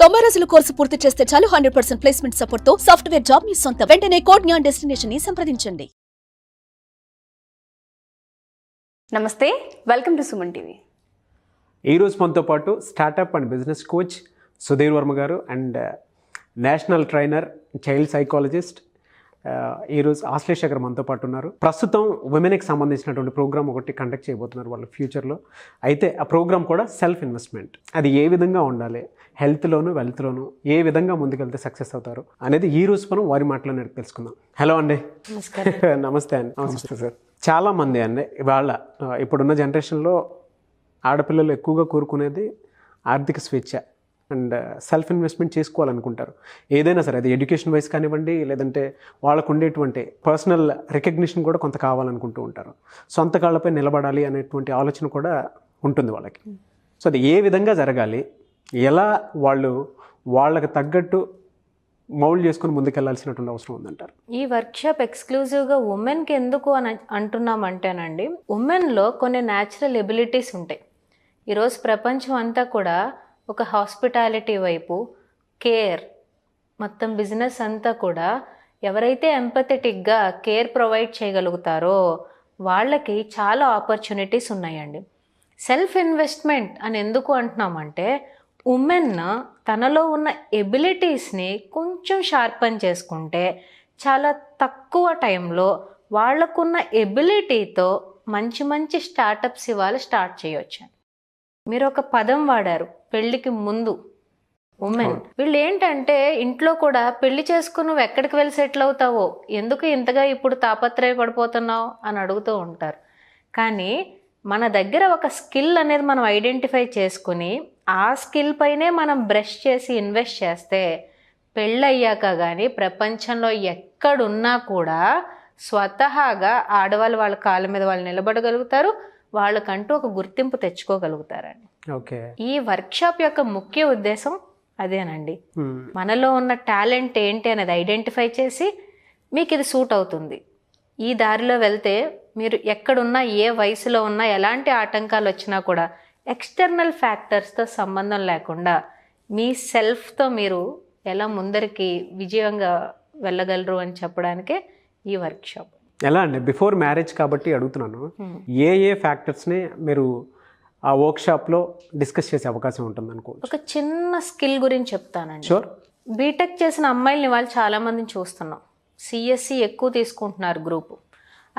90 రోజుల కోర్సు పూర్తి చేస్తే చాలు 100% ప్లేస్మెంట్ సపోర్ట్ తో సాఫ్ట్వేర్ జాబ్ మీ సొంతం. వెంటనే కోడ్ జ్ఞాన్ డెస్టినేషన్ ని సంప్రదించండి. నమస్తే, వెల్కమ్ టు సుమన్ టీవీ. ఈరోజు మనతో పాటు startup and business coach Sudheer Varma గారు and national trainer, child psychologist ఈరోజు ఆశ్లేష గారు మనతో పాటు ఉన్నారు. ప్రస్తుతం ఉమెన్కి సంబంధించినటువంటి ప్రోగ్రామ్ ఒకటి కండక్ట్ చేయబోతున్నారు వాళ్ళు ఫ్యూచర్లో. అయితే ఆ ప్రోగ్రామ్ కూడా సెల్ఫ్ ఇన్వెస్ట్మెంట్. అది ఏ విధంగా ఉండాలి, హెల్త్లోను వెల్త్లోను ఏ విధంగా ముందుకెళ్తే సక్సెస్ అవుతారు అనేది ఈ రోజు మనం వారి మాటలోనే తెలుసుకుందాం. హలో అండి. నమస్తే అండి. నమస్తే సార్. చాలామంది అండి ఇవాళ ఇప్పుడున్న జనరేషన్లో ఆడపిల్లలు ఎక్కువగా కోరుకునేది ఆర్థిక స్వేచ్ఛ అండ్ సెల్ఫ్ ఇన్వెస్ట్మెంట్ చేసుకోవాలనుకుంటారు. ఏదైనా సరే, అది ఎడ్యుకేషన్ వైజ్ కానివ్వండి, లేదంటే వాళ్ళకు ఉండేటువంటి పర్సనల్ రికగ్నిషన్ కూడా కొంత కావాలనుకుంటూ ఉంటారు. సొంత కాళ్ళపై నిలబడాలి అనేటువంటి ఆలోచన కూడా ఉంటుంది వాళ్ళకి. సో అది ఏ విధంగా జరగాలి, ఎలా వాళ్ళకి తగ్గట్టు మౌల్డ్ చేసుకుని ముందుకెళ్లాల్సినటువంటి అవసరం ఉందంటారు? ఈ వర్క్షాప్ ఎక్స్క్లూజివ్గా ఉమెన్కి ఎందుకు అని అంటున్నామంటేనండి, ఉమెన్లో కొన్ని న్యాచురల్ ఎబిలిటీస్ ఉంటాయి. ఈరోజు ప్రపంచం అంతా కూడా ఒక హాస్పిటాలిటీ వైపు, కేర్, మొత్తం బిజినెస్ అంతా కూడా ఎవరైతే ఎంపథెటిక్గా కేర్ ప్రొవైడ్ చేయగలుగుతారో వాళ్ళకి చాలా ఆపర్చునిటీస్ ఉన్నాయండి. సెల్ఫ్ ఇన్వెస్ట్మెంట్ అని ఎందుకు అంటున్నామంటే, ఉమెన్ తనలో ఉన్న ఎబిలిటీస్ని కొంచెం షార్పన్ చేసుకుంటే చాలా తక్కువ టైంలో వాళ్ళకున్న ఎబిలిటీతో మంచి మంచి స్టార్టప్స్ ఇవాళ స్టార్ట్ చేయొచ్చు. మీరు ఒక పదం వాడారు, పెళ్ళికి ముందు ఉమెన్. వీళ్ళు ఏంటంటే ఇంట్లో కూడా పెళ్లి చేసుకుని నువ్వు ఎక్కడికి వెళ్ళి సెటిల్ అవుతావో, ఎందుకు ఇంతగా ఇప్పుడు తాపత్రయపడిపోతున్నావు అని అడుగుతూ ఉంటారు. కానీ మన దగ్గర ఒక స్కిల్ అనేది మనం ఐడెంటిఫై చేసుకుని ఆ స్కిల్ పైనే మనం బ్రష్ చేసి ఇన్వెస్ట్ చేస్తే పెళ్ళయ్యాక కానీ ప్రపంచంలో ఎక్కడున్నా కూడా స్వతహాగా ఆడవాళ్ళు వాళ్ళ కాళ్ళ మీద వాళ్ళు నిలబడగలుగుతారు, వాళ్ళకంటూ ఒక గుర్తింపు తెచ్చుకోగలుగుతారండి. ఓకే. ఈ వర్క్షాప్ యొక్క ముఖ్య ఉద్దేశం అదేనండి. మనలో ఉన్న టాలెంట్ ఏంటి అనేది ఐడెంటిఫై చేసి మీకు ఇది సూట్ అవుతుంది, ఈ దారిలో వెళ్తే మీరు ఎక్కడున్నా, ఏ వయసులో ఉన్నా, ఎలాంటి ఆటంకాలు వచ్చినా కూడా ఎక్స్టర్నల్ ఫ్యాక్టర్స్తో సంబంధం లేకుండా మీ సెల్ఫ్తో మీరు ఎలా ముందరికి విజయంగా వెళ్ళగలరు అని చెప్పడానికే ఈ వర్క్షాప్. ఎలా అండి, బిఫోర్ మ్యారేజ్ కాబట్టి అడుగుతున్నాను, ఏ ఫ్యాక్టర్స్ని మీరు ఆ వర్క్షాప్లో డిస్కస్ చేసే అవకాశం ఉంటుంది అనుకో? ఒక చిన్న స్కిల్ గురించి చెప్తానండి. షూర్. బీటెక్ చేసిన అమ్మాయిల్ని వాళ్ళు చాలామందిని చూస్తున్నాం. సిఎస్సి ఎక్కువ తీసుకుంటున్నారు గ్రూపు.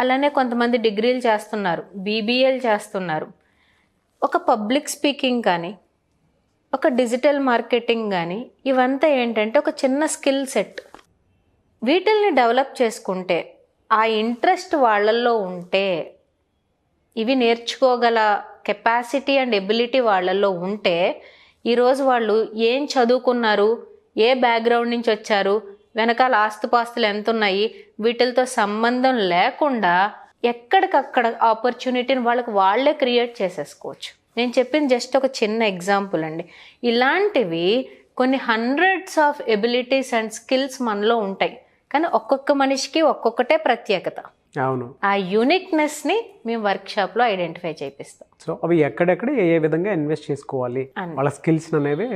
అలానే కొంతమంది డిగ్రీలు చేస్తున్నారు, బీబీఏలు చేస్తున్నారు. ఒక పబ్లిక్ స్పీకింగ్ కానీ, ఒక డిజిటల్ మార్కెటింగ్ కానీ, ఇవంతా ఏంటంటే ఒక చిన్న స్కిల్ సెట్. వీటిల్ని డెవలప్ చేసుకుంటే, ఆ ఇంట్రెస్ట్ వాళ్ళల్లో ఉంటే, ఇవి నేర్చుకోగల కెపాసిటీ అండ్ ఎబిలిటీ వాళ్ళల్లో ఉంటే, ఈరోజు వాళ్ళు ఏం చదువుకున్నారు, ఏ బ్యాక్గ్రౌండ్ నుంచి వచ్చారు, వెనకాల ఆస్తుపాస్తులు ఎంత ఉన్నాయి, వీటితో సంబంధం లేకుండా ఎక్కడికక్కడ ఆపర్చునిటీని వాళ్ళకి వాళ్ళే క్రియేట్ చేసేసుకోవచ్చు. నేను చెప్పింది జస్ట్ ఒక చిన్న ఎగ్జాంపుల్ అండి. ఇలాంటివి కొన్ని hundreds of abilities and skills మనలో ఉంటాయి, కానీ ఒక్కొక్క మనిషికి ఒక్కొక్కటే ప్రత్యేకత. అవును. ఆ యూనిక్నెస్ని మేము వర్క్షాప్లో ఐడెంటిఫై చేపిస్తాం. సో అవి ఎక్కడెక్కడ ఏ విధంగా ఇన్వెస్ట్ చేసుకోవాలి, వాళ్ళ స్కిల్స్ అనేవి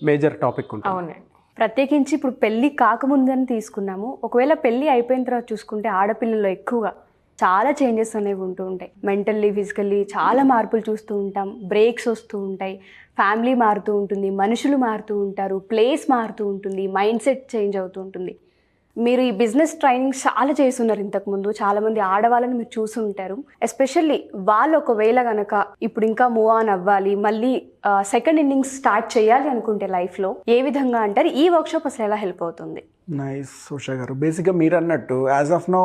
మేజర్ టాపిక్ ఉంటుంది. అవునండి. ప్రత్యేకించి ఇప్పుడు పెళ్ళి కాకముందని తీసుకున్నాము. ఒకవేళ పెళ్ళి అయిపోయిన తర్వాత చూసుకుంటే ఆడపిల్లల్లో ఎక్కువగా చాలా చేంజెస్ అనేవి ఉంటూ ఉంటాయి. మెంటల్లీ, ఫిజికల్లీ చాలా మార్పులు చూస్తూ ఉంటాం. బ్రేక్స్ వస్తూ ఉంటాయి, ఫ్యామిలీ మారుతూ ఉంటుంది, మనుషులు మారుతూ ఉంటారు, ప్లేస్ మారుతూ ఉంటుంది, మైండ్ సెట్ చేంజ్ అవుతూ ఉంటుంది. మీరు ఈ బిజినెస్ ట్రైనింగ్ చాలా చేస్తున్నారు ఇంతకుముందు. చాలామంది ఆడవాళ్ళని మీరు చూసి ఉంటారు. ఎస్పెషల్లీ వాళ్ళు ఒకవేళ కనుక ఇప్పుడు ఇంకా మూవ్ ఆన్ అవ్వాలి, మళ్ళీ సెకండ్ ఇన్నింగ్స్ స్టార్ట్ చేయాలి అనుకుంటే లైఫ్లో ఏ విధంగా అంటారు? ఈ వర్క్షాప్ అసలు ఎలా హెల్ప్ అవుతుంది? నైస్ ఉషా గారు. బేసిక్గా మీరు అన్నట్టు యాజ్ ఆఫ్ నౌ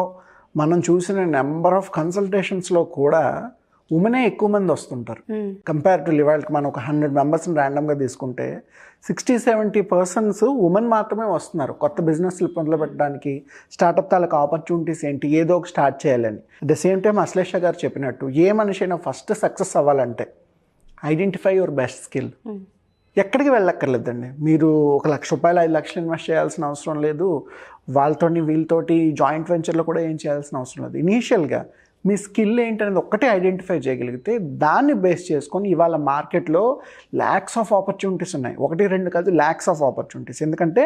మనం చూసిన నెంబర్ ఆఫ్ కన్సల్టేషన్స్లో కూడా ఉమెనే ఎక్కువ మంది వస్తుంటారు. కంపారిటివ్లీ వాళ్ళకి మనం ఒక 100 మెంబర్స్ని ర్యాండమ్గా తీసుకుంటే 60-70% ఉమెన్ మాత్రమే వస్తున్నారు కొత్త బిజినెస్లు మొదలుపెట్టడానికి, స్టార్టప్ తాలూకు ఆపర్చునిటీస్ ఏంటి, ఏదో ఒక స్టార్ట్ చేయాలని. At the same time Ashlesha గారు చెప్పినట్టు ఏ మనిషి అయినా ఫస్ట్ సక్సెస్ అవ్వాలంటే ఐడెంటిఫై యువర్ బెస్ట్ స్కిల్. ఎక్కడికి వెళ్ళక్కర్లేదండి. మీరు ₹1,00,000 5,00,000 ఇన్వెస్ట్ చేయాల్సిన అవసరం లేదు. వీళ్ళతోటి జాయింట్ వెంచర్లో కూడా ఏం చేయాల్సిన అవసరం లేదు. ఇనీషియల్గా మీ స్కిల్ ఏంటనేది ఒక్కటే ఐడెంటిఫై చేయగలిగితే దాన్ని బేస్ చేసుకొని ఇవాళ మార్కెట్లో ల్యాక్స్ ఆఫ్ ఆపర్చునిటీస్ ఉన్నాయి. 1-2 కాదు, ల్యాక్స్ ఆఫ్ ఆపర్చునిటీస్. ఎందుకంటే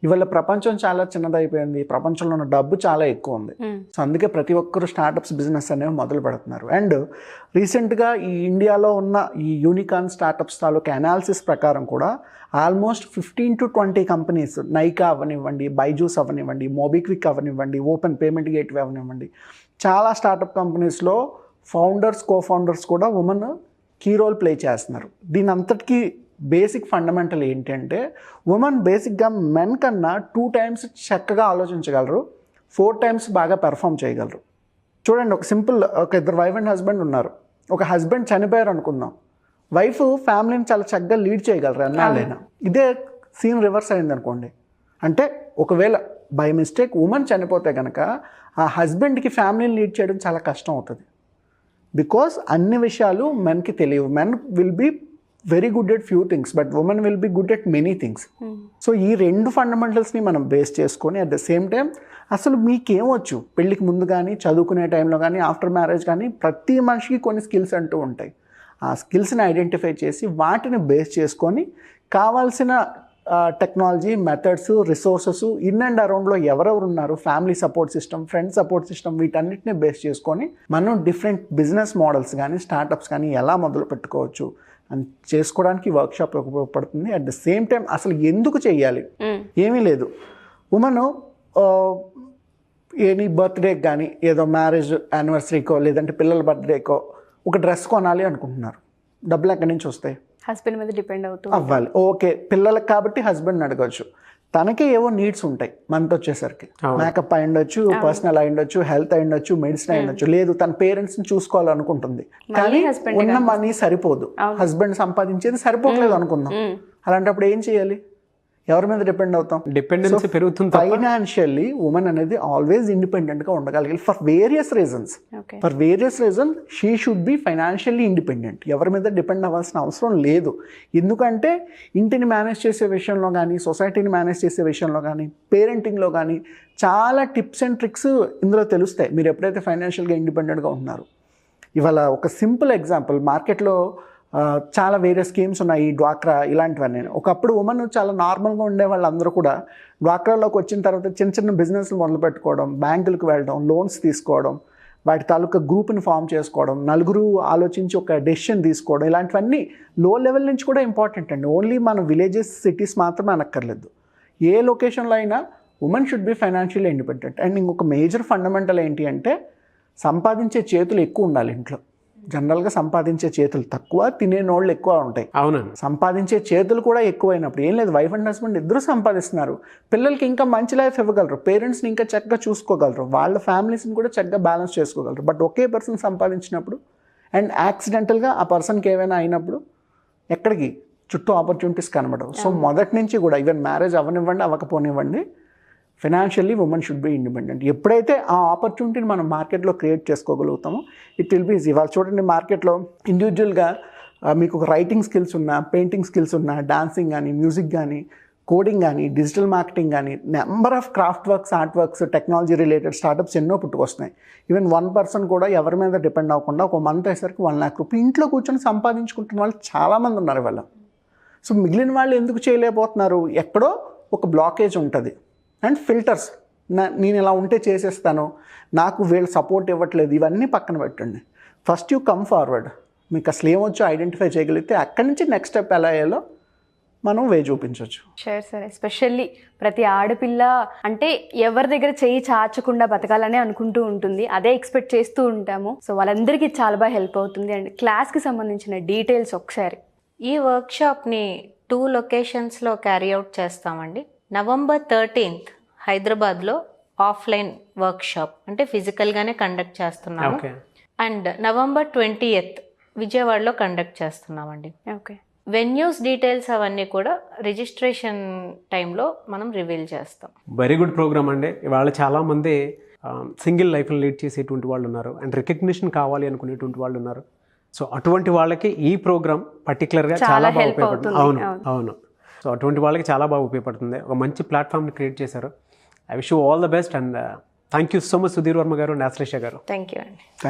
ఇవాళ ప్రపంచం చాలా చిన్నదైపోయింది, ప్రపంచంలో ఉన్న డబ్బు చాలా ఎక్కువ ఉంది. సో అందుకే ప్రతి ఒక్కరు స్టార్టప్స్ బిజినెస్ అనేవి మొదలు పెడుతున్నారు. అండ్ రీసెంట్గా ఈ ఇండియాలో ఉన్న ఈ యూనికార్న్ స్టార్టప్స్ తాలూకా అనాలిసిస్ ప్రకారం కూడా ఆల్మోస్ట్ 15 to 20 కంపెనీస్, నైకా అవనివ్వండి, బైజూస్ అవనివ్వండి, మోబిక్విక్ అవనివ్వండి, ఓపెన్ పేమెంట్ గేట్వే అవనివ్వండి, చాలా స్టార్టప్ కంపెనీస్లో ఫౌండర్స్, కో-ఫౌండర్స్ కూడా ఉమెన్ కీ రోల్ ప్లే చేస్తున్నారు. దీని అంతటికీ బేసిక్ ఫండమెంటల్ ఏంటంటే ఉమెన్ బేసిక్గా మెన్ కన్నా 2 times చక్కగా ఆలోచించగలరు, 4 times బాగా పెర్ఫామ్ చేయగలరు. చూడండి, ఒక సింపుల్, ఒక ఇద్దరు వైఫ్ అండ్ హస్బెండ్ ఉన్నారు. ఒక హస్బెండ్ చనిపోయారు అనుకుందాం, వైఫ్ ఫ్యామిలీని చాలా చక్కగా లీడ్ చేయగలరు అన్నాళ్ళైనా. ఇదే సీన్ రివర్స్ అయింది అనుకోండి, అంటే ఒకవేళ బై మిస్టేక్ ఉమెన్ చనిపోతే కనుక ఆ హస్బెండ్కి ఫ్యామిలీని లీడ్ చేయడం చాలా కష్టం అవుతుంది. బికాస్ అన్ని విషయాలు మెన్కి తెలియవు. Men will be very good at few things, but women will be good at many things. So ఈ 2 ఫండమెంటల్స్ని మనం బేస్ చేసుకొని అట్ ద సేమ్ టైం అసలు మీకేమొచ్చు, పెళ్ళికి ముందు కానీ, చదువుకునే టైంలో కానీ, ఆఫ్టర్ మ్యారేజ్ కానీ, ప్రతి మనిషికి కొన్ని స్కిల్స్ అంటూ ఉంటాయి. ఆ స్కిల్స్ని ఐడెంటిఫై చేసి వాటిని బేస్ చేసుకొని కావాల్సిన technology, methods, resources in and అరౌండ్లో ఎవరెవరు ఉన్నారు, family support system, friend support system, వీటన్నిటిని బేస్ చేసుకొని మనం డిఫరెంట్ బిజినెస్ మోడల్స్ కానీ, స్టార్టప్స్ కానీ ఎలా మొదలు పెట్టుకోవచ్చు అని చేసుకోవడానికి వర్క్షాప్ ఉపయోగపడుతుంది. అట్ ద సేమ్ టైం అసలు ఎందుకు చేయాలి, ఏమీ లేదు. ఉమెన్ ఎనీ బర్త్డేకి కానీ, ఏదో మ్యారేజ్ యానివర్సరీకో లేదంటే పిల్లల బర్త్డేకో ఒక డ్రెస్ కొనాలి అనుకుంటున్నారు, డబ్బులు ఎక్కడి నుంచి వస్తాయి? హస్బెండ్ మీద డిపెండ్ అవుతూ అవ్వాలి. ఓకే, పిల్లలకు కాబట్టి హస్బెండ్ని అడగచ్చు. తనకే ఏవో నీడ్స్ ఉంటాయి. మనతో వచ్చేసరికి మేకప్ అయి ఉండొచ్చు, పర్సనల్ అయి ఉండొచ్చు, హెల్త్ అయి ఉండొచ్చు, మెడిసిన్ అయి ఉండొచ్చు. లేదు, తన పేరెంట్స్ని చూసుకోవాలనుకుంటుంది, కానీ ఉన్న మనీ సరిపోదు, హస్బెండ్ సంపాదించేది సరిపోవట్లేదు అనుకుందాం. అలాంటప్పుడు ఏం చేయాలి? ఎవరి మీద డిపెండ్ అవుతాం? డిపెండెన్సీ పెరుగుతుంది. ఫైనాన్షియల్లీ ఉమెన్ అనేది ఆల్వేస్ ఇండిపెండెంట్గా ఉండగలిగాలి. For various reasons she should be financially independent. ఎవరి మీద డిపెండ్ అవ్వాల్సిన అవసరం లేదు. ఎందుకంటే ఇంటిని మేనేజ్ చేసే విషయంలో కానీ, సొసైటీని మేనేజ్ చేసే విషయంలో కానీ, పేరెంటింగ్లో కానీ చాలా టిప్స్ అండ్ ట్రిక్స్ ఇందులో తెలుస్తాయి మీరు ఎప్పుడైతే ఫైనాన్షియల్గా ఇండిపెండెంట్గా ఉంటున్నారో. ఇవాళ ఒక సింపుల్ ఎగ్జాంపుల్, మార్కెట్లో చాలా వేరే స్కీమ్స్ ఉన్నాయి, డ్వాక్రా ఇలాంటివన్నీ. ఒకప్పుడు ఉమెన్ చాలా నార్మల్గా ఉండే వాళ్ళందరూ కూడా డ్వాక్రాలోకి వచ్చిన తర్వాత చిన్న చిన్న బిజినెస్లు మొదలు పెట్టుకోవడం, బ్యాంకులకు వెళ్ళడం, లోన్స్ తీసుకోవడం, వాటి తాలూకా గ్రూప్ని ఫామ్ చేసుకోవడం, నలుగురు ఆలోచించి ఒక డెసిషన్ తీసుకోవడం, ఇలాంటివన్నీ లో లెవెల్ నుంచి కూడా ఇంపార్టెంట్ అండి. ఓన్లీ మన విలేజెస్, సిటీస్ మాత్రమే అనక్కర్లేదు. ఏ లొకేషన్లో అయినా women should be financially independent. And ఇంకొక మేజర్ ఫండమెంటల్ ఏంటి అంటే సంపాదించే చేతులు ఎక్కువ ఉండాలి ఇంట్లో. జనరల్గా సంపాదించే చేతులు తక్కువ, తినేనోళ్ళు ఎక్కువ ఉంటాయి. అవునండి. సంపాదించే చేతులు కూడా ఎక్కువైనప్పుడు ఏం లేదు, వైఫ్ అండ్ హస్బెండ్ ఇద్దరు సంపాదిస్తున్నారు, పిల్లలకి ఇంకా మంచి లైఫ్ ఇవ్వగలరు, పేరెంట్స్ని ఇంకా చక్కగా చూసుకోగలరు, వాళ్ళ ఫ్యామిలీస్ని కూడా చక్కగా బ్యాలెన్స్ చేసుకోగలరు. బట్ ఒకే పర్సన్ సంపాదించినప్పుడు అండ్ యాక్సిడెంటల్గా ఆ పర్సన్కి ఏమైనా అయినప్పుడు ఎక్కడికి చుట్టూ ఆపర్చునిటీస్ కనబడవు. సో మొదటి నుంచి కూడా ఈవెన్ మ్యారేజ్ అవ్వనివ్వండి, అవ్వకపోనివ్వండి, financially women should be independent. ఎప్పుడైతే ఆ ఆపర్చునిటీని మనం మార్కెట్లో క్రియేట్ చేసుకోగలుగుతామో ఇట్ విల్ బి ఈజీ. వాళ్ళు చూడండి, మార్కెట్లో ఇండివిజువల్గా మీకు ఒక రైటింగ్ స్కిల్స్ ఉన్నా, పెయింటింగ్ స్కిల్స్ ఉన్నా, డాన్సింగ్ కానీ, మ్యూజిక్ కానీ, కోడింగ్ కానీ, డిజిటల్ మార్కెటింగ్ కానీ, number of craft works, art works, technology related startups ఎన్నో పుట్టుకొస్తున్నాయి. ఈవెన్ 1 person కూడా ఎవరి మీద డిపెండ్ అవ్వకుండా ఒక మంత్ అయ్యేసరికి 1 lakh రూపీస్ ఇంట్లో కూర్చొని సంపాదించుకుంటున్న వాళ్ళు చాలామంది ఉన్నారు ఇవాళ. సో మిగిలిన వాళ్ళు ఎందుకు చేయలేకపోతున్నారు? ఎక్కడో ఒక బ్లాకేజ్ ఉంటుంది. అండ్ ఫిల్టర్స్, నేను ఇలా ఉంటే చేసేస్తాను, నాకు వీళ్ళు సపోర్ట్ ఇవ్వట్లేదు, ఇవన్నీ పక్కన పెట్టండి. First you come forward. మీకు అసలు ఏమొచ్చో ఐడెంటిఫై చేయగలిగితే అక్కడి నుంచి నెక్స్ట్ స్టెప్ ఎలా అయ్యాలో మనం వే చూపించవచ్చు. Sure sir. ఎస్పెషల్లీ ప్రతి ఆడపిల్ల అంటే ఎవరి దగ్గర చేయి చాచకుండా బతకాలనే అనుకుంటూ ఉంటుంది, అదే ఎక్స్పెక్ట్ చేస్తూ ఉంటాము. సో వాళ్ళందరికీ చాలా బాగా హెల్ప్ అవుతుంది. అండ్ క్లాస్కి సంబంధించిన డీటెయిల్స్ ఒకసారి. ఈ వర్క్షాప్ని 2 లొకేషన్స్లో క్యారీ అవుట్ చేస్తామండి. November 13th హైదరాబాద్లో ఆఫ్లైన్ వర్క్షాప్, అంటే ఫిజికల్గానే కండక్ట్ చేస్తున్నాము. అండ్ November 20th విజయవాడలో కండక్ట్ చేస్తున్నామండి. ఓకే. వెన్యూస్ డీటెయిల్స్ అవన్నీ కూడా రిజిస్ట్రేషన్ టైంలో మనం రివీల్ చేస్తాం. వెరీ గుడ్ ప్రోగ్రామ్ అండి. ఇవాళ చాలామంది సింగిల్ లైఫ్ని లీడ్ చేసేటువంటి వాళ్ళు ఉన్నారు, అండ్ రికగ్నిషన్ కావాలి అనుకునేటువంటి వాళ్ళు ఉన్నారు. సో అటువంటి వాళ్ళకి ఈ ప్రోగ్రామ్ పర్టికులర్గా చాలా బాగా ఉపయోగపడుతుంది. అవును. సో అటువంటి వాళ్ళకి చాలా బాగా ఉపయోగపడుతుంది. ఒక మంచి ప్లాట్ఫామ్ని క్రియేట్ చేశారు. I wish you all the best and thank you so much Sudheer Varma గారు, నాస్లేష గారు. థ్యాంక్ యూ అండి.